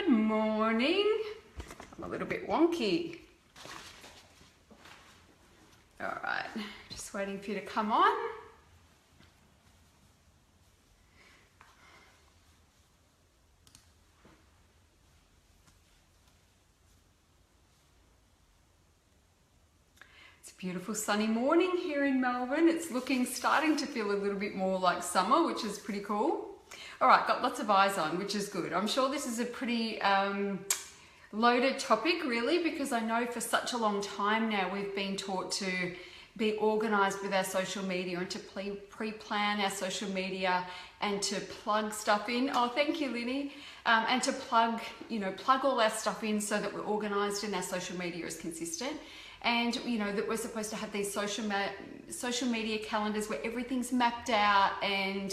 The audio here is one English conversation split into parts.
Good morning. I'm a little bit wonky. All right, just waiting for you to come on. It's a beautiful sunny morning here in Melbourne. It's starting to feel a little bit more like summer, which is pretty cool. All right, got lots of eyes on, which is good. I'm sure this is a pretty loaded topic, really, because I know for such a long time now we've been taught to be organised with our social media and to pre-plan our social media and to plug stuff in. Oh, thank you, Linny. And to plug all our stuff in so that we're organised and our social media is consistent. And that we're supposed to have these social media calendars where everything's mapped out, and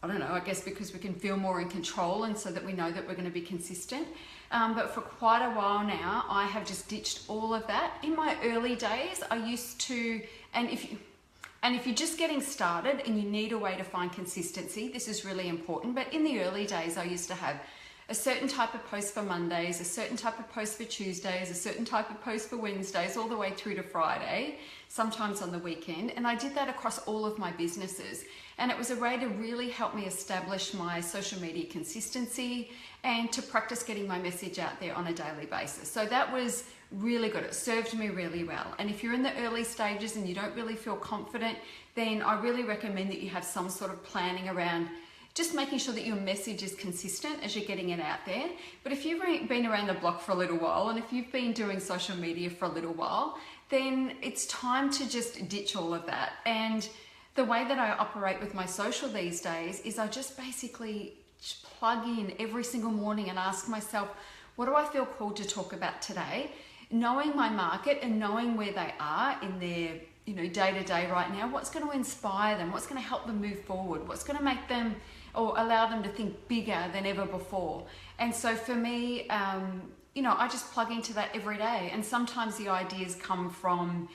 I don't know, I guess because we can feel more in control and so that we know that we're going to be consistent. But for quite a while now, I have just ditched all of that. In my early days, I used to, and if you're just getting started and you need a way to find consistency, this is really important. But in the early days, I used to have a certain type of post for Mondays, a certain type of post for Tuesdays, a certain type of post for Wednesdays, all the way through to Friday, sometimes on the weekend. And I did that across all of my businesses. And it was a way to really help me establish my social media consistency and to practice getting my message out there on a daily basis. So that was really good. It served me really well. And if you're in the early stages and you don't really feel confident, then I really recommend that you have some sort of planning around just making sure that your message is consistent as you're getting it out there. But if you've been around the block for a little while, and if you've been doing social media for a little while, then it's time to just ditch all of that. And the way that I operate with my social these days is I just basically plug in every single morning and ask myself, what do I feel called to talk about today? Knowing my market and knowing where they are in their day-to-day right now, what's going to inspire them? What's going to help them move forward? What's going to make them or allow them to think bigger than ever before? And so for me, I just plug into that every day. And sometimes the ideas come from,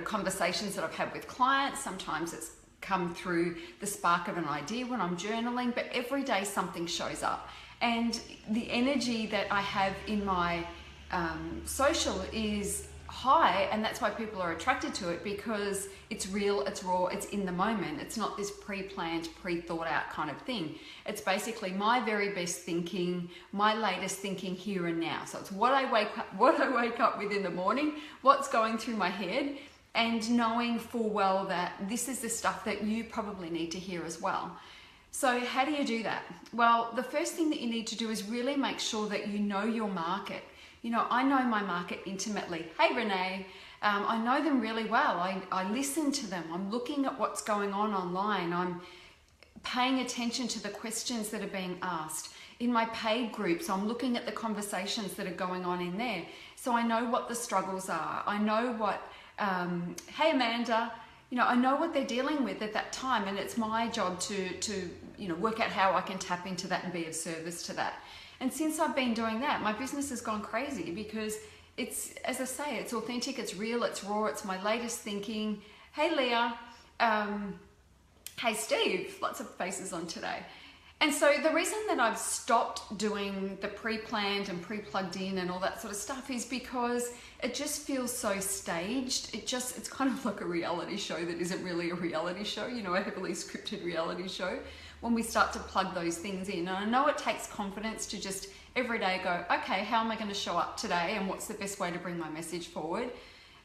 conversations that I've had with clients. Sometimes it's come through the spark of an idea when I'm journaling, but every day something shows up. And the energy that I have in my social is high, and that's why people are attracted to it, because it's real, it's raw, it's in the moment. It's not this pre-planned, pre-thought out kind of thing. It's basically my very best thinking, my latest thinking here and now. So it's what I wake up with in the morning, what's going through my head, and knowing full well that this is the stuff that you probably need to hear as well. So how do you do that? Well, the first thing that you need to do is really make sure that you know your market. I know my market intimately. Hey, Renee, I know them really well. I listen to them. I'm looking at what's going on online. I'm paying attention to the questions that are being asked. In my paid groups, I'm looking at the conversations that are going on in there. So I know what the struggles are. I know what, hey, Amanda, I know what they're dealing with at that time, and it's my job to work out how I can tap into that and be of service to that. And since I've been doing that, my business has gone crazy because it's, as I say, it's authentic, it's real, it's raw, it's my latest thinking. Hey, Leah. Hey, Steve. Lots of faces on today. And so the reason that I've stopped doing the pre-planned and pre-plugged in and all that sort of stuff is because it just feels so staged. It's kind of like a reality show that isn't really a reality show, a heavily scripted reality show. When we start to plug those things in. And I know it takes confidence to just every day go, okay, how am I going to show up today and what's the best way to bring my message forward?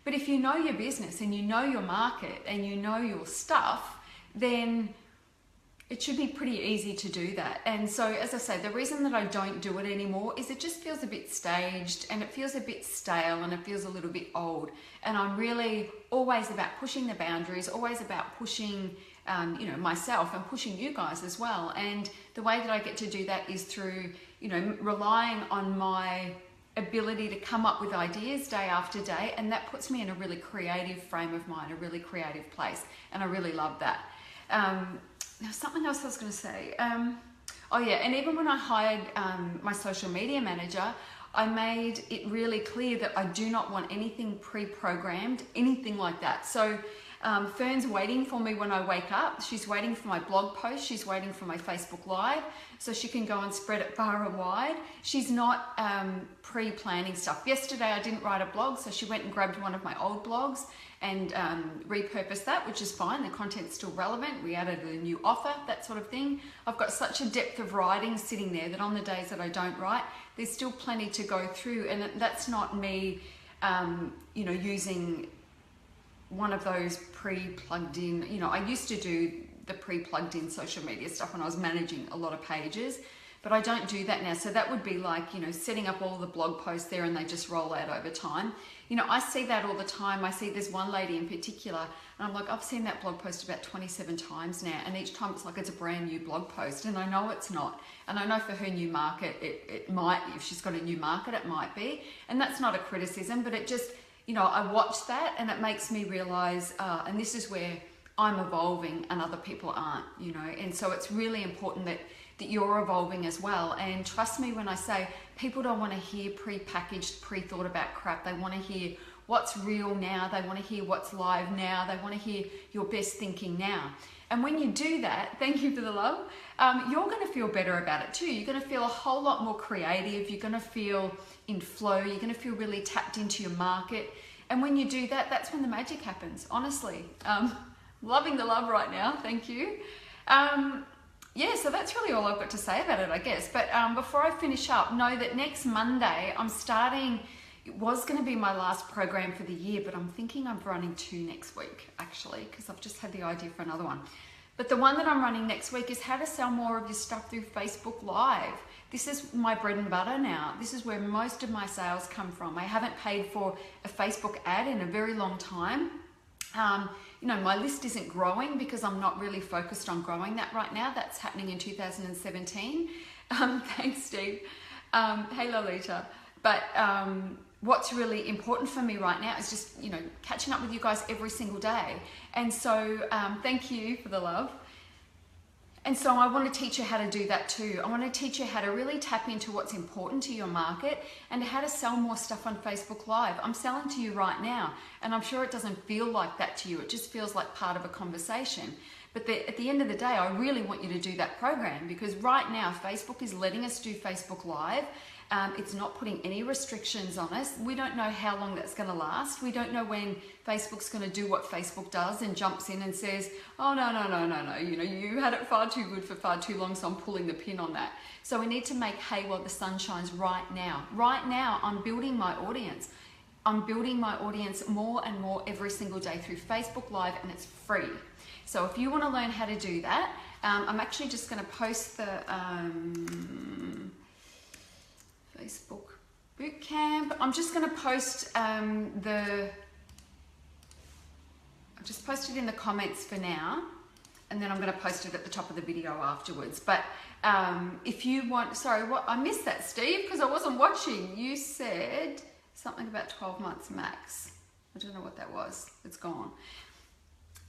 But if you know your business and you know your market and you know your stuff, then it should be pretty easy to do that. And so, as I say, the reason that I don't do it anymore is it just feels a bit staged and it feels a bit stale and it feels a little bit old. And I'm really always about pushing the boundaries, always about pushing myself and pushing you guys as well. And the way that I get to do that is through, relying on my ability to come up with ideas day after day. And that puts me in a really creative frame of mind, a really creative place. And I really love that. Now, something else I was going to say. Oh yeah, and even when I hired my social media manager, I made it really clear that I do not want anything pre-programmed, anything like that. So Fern's waiting for me when I wake up. She's waiting for my blog post. She's waiting for my Facebook Live so she can go and spread it far and wide. She's not pre-planning stuff. Yesterday I didn't write a blog, so she went and grabbed one of my old blogs and repurposed that, which is fine. The content's still relevant. We added a new offer, that sort of thing. I've got such a depth of writing sitting there that on the days that I don't write, there's still plenty to go through, and that's not me using one of those pre-plugged in, I used to do the pre-plugged in social media stuff when I was managing a lot of pages, but I don't do that now. So that would be like, setting up all the blog posts there and they just roll out over time. I see that all the time. I see there's one lady in particular and I'm like, I've seen that blog post about 27 times now, and each time it's like it's a brand new blog post, and I know it's not. And I know for her new market, it might, if she's got a new market, it might be. And that's not a criticism, but it just, I watch that and it makes me realize, and this is where I'm evolving and other people aren't, and so it's really important that you're evolving as well. And trust me when I say people don't want to hear pre-packaged, pre-thought about crap. They want to hear what's real now. They want to hear what's live now. They want to hear your best thinking now. And when you do that, thank you for the love, you're going to feel better about it too. You're going to feel a whole lot more creative. You're going to feel in flow. You're going to feel really tapped into your market. And when you do that, that's when the magic happens, honestly. Loving the love right now. Thank you. Yeah, so that's really all I've got to say about it, I guess. But before I finish up, know that next Monday I'm starting, it was going to be my last program for the year, but I'm thinking I'm running 2 next week, actually, because I've just had the idea for another one. But the one that I'm running next week is how to sell more of your stuff through Facebook Live. This is my bread and butter now. This is where most of my sales come from. I haven't paid for a Facebook ad in a very long time. My list isn't growing because I'm not really focused on growing that right now. That's happening in 2017. Thanks, Steve. Hey, Lolita. But what's really important for me right now is just, catching up with you guys every single day. And so thank you for the love. And so I want to teach you how to do that too. I want to teach you how to really tap into what's important to your market and how to sell more stuff on Facebook Live. I'm selling to you right now, and I'm sure it doesn't feel like that to you. It just feels like part of a conversation. But at the end of the day, I really want you to do that program, because right now Facebook is letting us do Facebook Live. It's not putting any restrictions on us. We don't know how long that's going to last. We don't know when Facebook's going to do what Facebook does and jumps in and says, oh, no, you had it far too good for far too long, so I'm pulling the pin on that. So we need to make hay while the sun shines right now. Right now, I'm building my audience. I'm building my audience more and more every single day through Facebook Live, and it's free. So if you want to learn how to do that, I'm actually just going to post the Facebook Bootcamp. I'm just going to post I just posted in the comments for now, and then I'm going to post it at the top of the video afterwards. But if you want, sorry, what I missed that, Steve, because I wasn't watching. You said something about 12 months max. I don't know what that was. It's gone.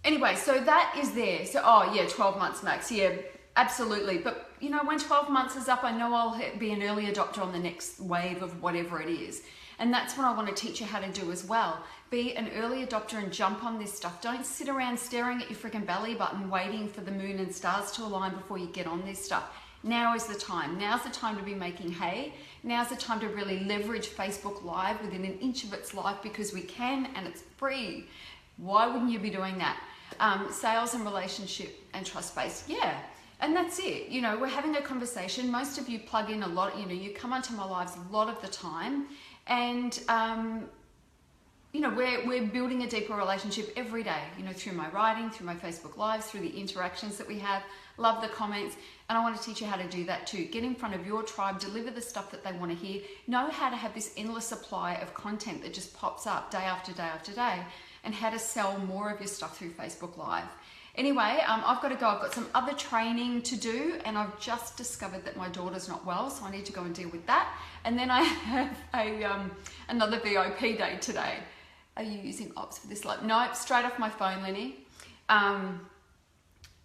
Anyway, so that is there. So, oh yeah, 12 months max. Yeah, absolutely. But when 12 months is up, I know I'll be an early adopter on the next wave of whatever it is. And that's what I want to teach you how to do as well. Be an early adopter and jump on this stuff. Don't sit around staring at your freaking belly button waiting for the moon and stars to align before you get on this stuff. Now is the time. Now's the time to be making hay. Now's the time to really leverage Facebook Live within an inch of its life, because we can, and it's free. Why wouldn't you be doing that? Sales and relationship and trust-based. Yeah. And that's it. We're having a conversation. Most of you plug in a lot, you come onto my lives a lot of the time, and we're building a deeper relationship every day, through my writing, through my Facebook Lives, through the interactions that we have. Love the comments, and I want to teach you how to do that too. Get in front of your tribe, deliver the stuff that they want to hear, know how to have this endless supply of content that just pops up day after day after day, and how to sell more of your stuff through Facebook Live. Anyway, I've got to go. I've got some other training to do, and I've just discovered that my daughter's not well, so I need to go and deal with that. And then I have another VIP day today. Are you using Ops for this? Nope, straight off my phone, Lenny.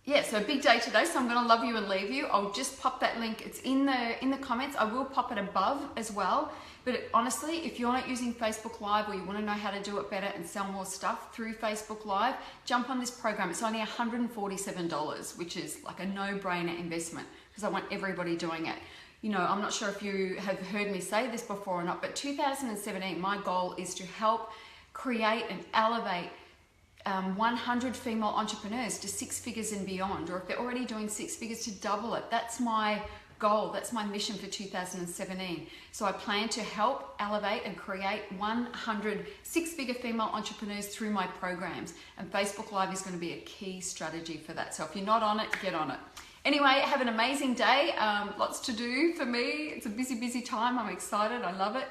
yeah, so a big day today, so I'm going to love you and leave you. I'll just pop that link. It's in the comments. I will pop it above as well. But honestly, if you're not using Facebook Live or you want to know how to do it better and sell more stuff through Facebook Live, jump on this program. It's only $147, which is like a no-brainer investment because I want everybody doing it. You know, I'm not sure if you have heard me say this before or not, but 2017, my goal is to help create and elevate 100 female entrepreneurs to 6 figures and beyond, or if they're already doing 6 figures, to double it. That's my goal. That's my mission for 2017. So I plan to help elevate and create 100 6-figure female entrepreneurs through my programs. And Facebook Live is going to be a key strategy for that. So if you're not on it, get on it. Anyway, have an amazing day. Lots to do for me. It's a busy, busy time. I'm excited. I love it.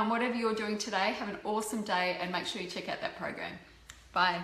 Whatever you're doing today, have an awesome day and make sure you check out that program. Bye.